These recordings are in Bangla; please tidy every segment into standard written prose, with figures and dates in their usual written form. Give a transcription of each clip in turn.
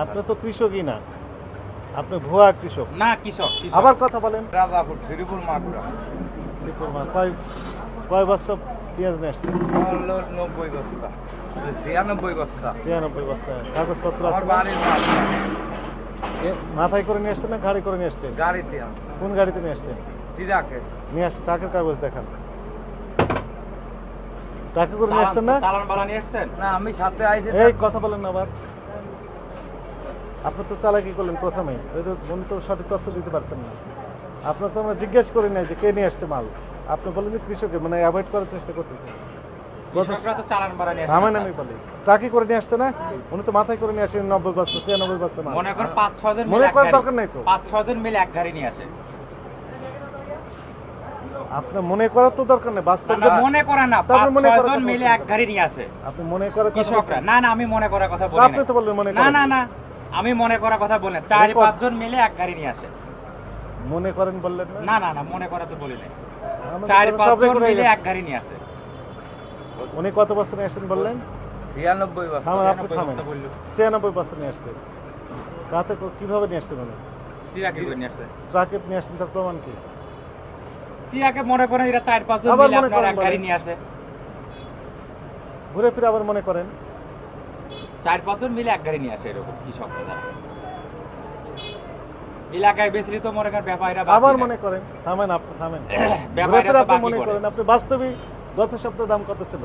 আপনি তো কৃষকই না, আপনি ভুয়া কৃষক না। কৃষক আবার কথা বলেন। রাজাপুর শ্রীপুর মাগুরা কয় বস্তা পেঁয়াজ নিয়ে আসছেন? 90 বস্তা 96 বস্তা 96 বস্তা। কাগজপত্র আমার আছে না? বাড়ির মাল। মাথায় করে নিয়ে আসছেন না গাড়ি করে নিয়ে আসছেন? গাড়িতে কোন গাড়িতে নিয়ে আসছেন? ট্রাকে নিয়ে আস, ট্রাকের কাগজ দেখান। ট্রাকে করে নিয়ে আসছেন না? চালান বালা নিয়ে আসছেন? না, আমি সাথে আইছি। এই কথা বলেন না আবার। আপনি তো চালাকি করলেন প্রথমেই, উনি তো সঠিক তথ্য দিতে পারছেন না। আপনার তো আমরা জিজ্ঞেস করি নাই যে কে নিয়ে আসছে মাল। আপনি বলেন যে কৃষকের, মানে অ্যাভয়েড করার চেষ্টা করতেছেন। কৃষকরা তো চালান বালা নিয়ে আমার আসে। নামই বলি ট্রাকে করে নিয়ে আসছে না? উনি তো মাথায় করে নিয়ে আসেন 90 বস্তা 96 বস্তা মাল। মনে করেন 5-6 জন মনে করার দরকার নাই তো। 5-6 জন মিলে এক গাড়ি নিয়ে আসে। আপনি মনে করার তো দরকার নেই, বাস্তব না, মনে করে না, তারপর মনে 5-6 করার জন কথা মিলে বলছেন। এক গাড়ি নিয়ে আসে আপনি মনে করার কথা কৃষকরা। বলছেন। না, আমি মনে করার কথা বলি আপনি না। তো বললেন মনে না করেন। না না, আমি মনে করার কথা বলি না। 4-5 জন মিলে এক গাড়ি নিয়ে আসে। মনে করেন বললেন না? না না না, মনে করা তো বলি না। আমাদের 4-5 সব জন রেকর্ড হয়ে মিলে গেছে। এক গাড়ি নিয়ে আসে। উনি কত বস্তা নিয়ে আসছেন বললেন? 96 বস্তা। থামেন, আপনি 96 থামেন। বস্তা বললো। 96 বস্তা নিয়ে আসছে। তাতে কিভাবে নিয়ে আসছেন উনি? ট্রাকে করে নিয়ে আসে। ট্রাকে নিয়ে আসছেন, তার প্রমাণ কি? ট্রাকে মনে করেন এরা 4-5 জন আবার মিলে মনে আপনার করেন এক গাড়ি বলেন। নিয়ে আসে। ঘুরে ফিরে আবার মনে করেন। 4-5 জন মিলে এক গাড়ি নিয়ে আসে এরকম কৃষকরা যারা। এলাকায় বেশি তো মনে করেন ব্যাপারীরা আবার মনে করেন। থামেন, আপনি থামেন। ঘুরে ফিরে আপনি মনে করেন। আপনি বাস্তবে গত সপ্তাহে দাম কত ছিল?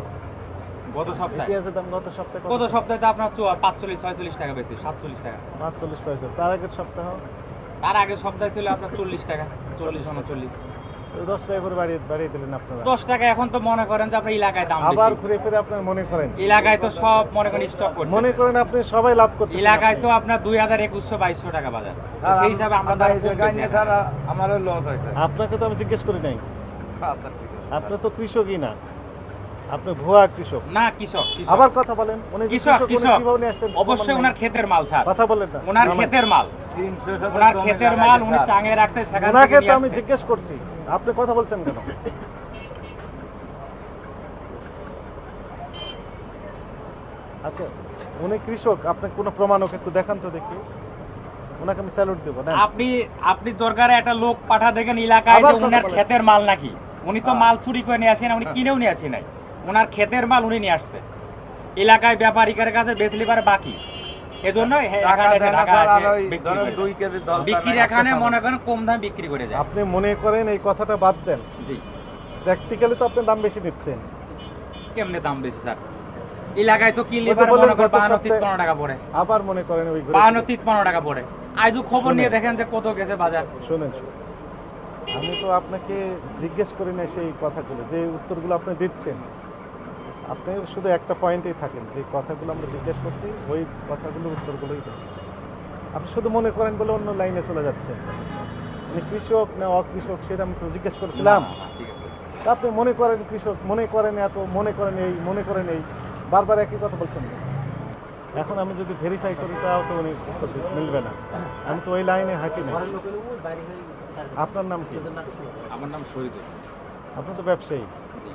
গত সপ্তাহে পেঁয়াজের দাম গত সপ্তাহে গত সপ্তাহে তো আপনার 45-46 টাকা বেশি, 47 টাকা। 45 হয়েছে। তার আগের সপ্তাহ তার আগের সপ্তাহে ছিল আপনার 40 টাকা, 40-39। 10 টাকা করে বাড়িয়ে দিলেন আপনারা। 10 টাকা এখন তো মনে করেন যে আপনার এলাকায় দাম আবার বেশি। ঘুরে ফিরে আপনার মনে করেন। এলাকায় তো সব মনে করেন স্টক করছে। মনে করেন আপনি সবাই লাভ করতে। এলাকায় তো আপনার 2000-2100-2200 টাকা বাজার। তো সেই হিসাবে আমরা আমরা তার এই জায়গায় নিয়ে ছাড়া আমারও লস হয়েছে। আপনাকে তো আমি জিজ্ঞেস করি নাই। আচ্ছা, ঠিক আছে। আপনি তো কৃষকই না, আপনি ভুয়া কৃষক। না, কৃষক। আবার কথা বলেন। উনি যে কৃষক, উনি কৃষক। কিভাবে নিয়ে আসছেন? অবশ্যই ওনার ক্ষেতের মাল ছাড়। কথা বলেন না। ওনার নামান। ক্ষেতের মাল। 300 ওনার জমি ক্ষেতের লাগাইছে মাল উনি স্যার। চাঙে রাখতে সেখান ওনাকে থেকে তো নিয়ে আমি আসছে। জিজ্ঞেস করছি, আপনি কথা বলছেন কেন? আচ্ছা, উনি কৃষক, আপনি কোনো প্রমাণ ওকে একটু দেখান তো দেখি। ওনাকে আমি স্যালুট দেবো না? আপনি দরকারে একটা লোক পাঠা দেখেন এলাকায় আবার যে কথা উনার বলেন। ক্ষেতের মাল নাকি। উনি তো মাল চুরি করে নিয়ে আসে না, উনি কিনেও নিয়ে আসে নাই। ওনার ক্ষেতের মাল উনি নিয়ে আসছে। এলাকায় ব্যাপারীদের কাছে বেচলি পারে বাকি। এজন্য টাকা এখানে এসে দেন না ঢাকা স্যার, আর এসে ওই বিক্রি ধরেন করে 2 যায়। কেজি দরকার বিক্রির নাই, এখানে একটা মনে করেন কম দামে বিক্রি করে যায়। আপনি মনে করেন এই কথাটা বাদ দেন। জি, প্র্যাকটিক্যালি তো আপনি দাম বেশি নিচ্ছেন। কেমনে দাম বেশি স্যার? এলাকায় তো কিনলে ওই যে পারে বললেন মনে করেন গত 52-53 সপ্তাহে- টাকা পড়ে। আবার মনে করেন ওই ঘুরে ফিরে। 52-53 টাকা পড়ে। আজও খবর নিয়ে শুনেন। দেখেন যে কত গেছে বাজার। শুনেন, আমি তো আপনাকে জিজ্ঞেস করি না সেই কথাগুলো, যে উত্তরগুলো আপনি দিচ্ছেন। আপনি শুধু একটা পয়েন্টেই থাকেন, যে কথাগুলো আমরা জিজ্ঞেস করছি ওই কথাগুলোর উত্তরগুলোই দেন। আপনি শুধু মনে করেন বলে অন্য লাইনে চলে যাচ্ছেন। মানে কৃষক না অকৃষক সেটা আমি তো জিজ্ঞেস করেছিলাম। না, ঠিক আছে। তা আপনি মনে করেন কৃষক, মনে করেন এত, মনে করেন এই, মনে করেন এই, বারবার একই কথা বলছেন। এখন আমি যদি ভেরিফাই করি তাও তো উনি উত্তর মিলবে না। আমি তো ওই লাইনে হাঁটি না। আপনার নাম কি? আমার নাম শহীদুল। আপনি তো ব্যবসায়ী। জি।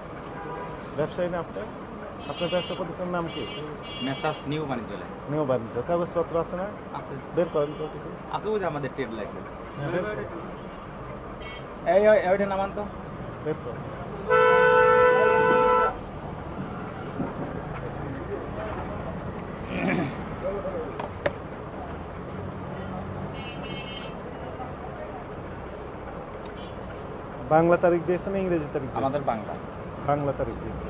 ব্যবসায়ী না আপনি? আপনার ব্যবসা প্রতিষ্ঠানের নাম কি? Messrs new বাণিজ্যালয়। নিউ বাণিজ্য। কাগজপত্র আছে না? আছে। বের করেন তো কিছু। আছে ওই যে আমাদের ট্রেড লাইসেন্স। হ্যাঁ, বের করুন। ওইটা নামান তো। বের করুন। বাংলা তারিখ দিয়েছে না ইংরেজি তারিখ দিয়েছে? আমাদের বাংলা। বাংলা তারিখ দিয়েছে।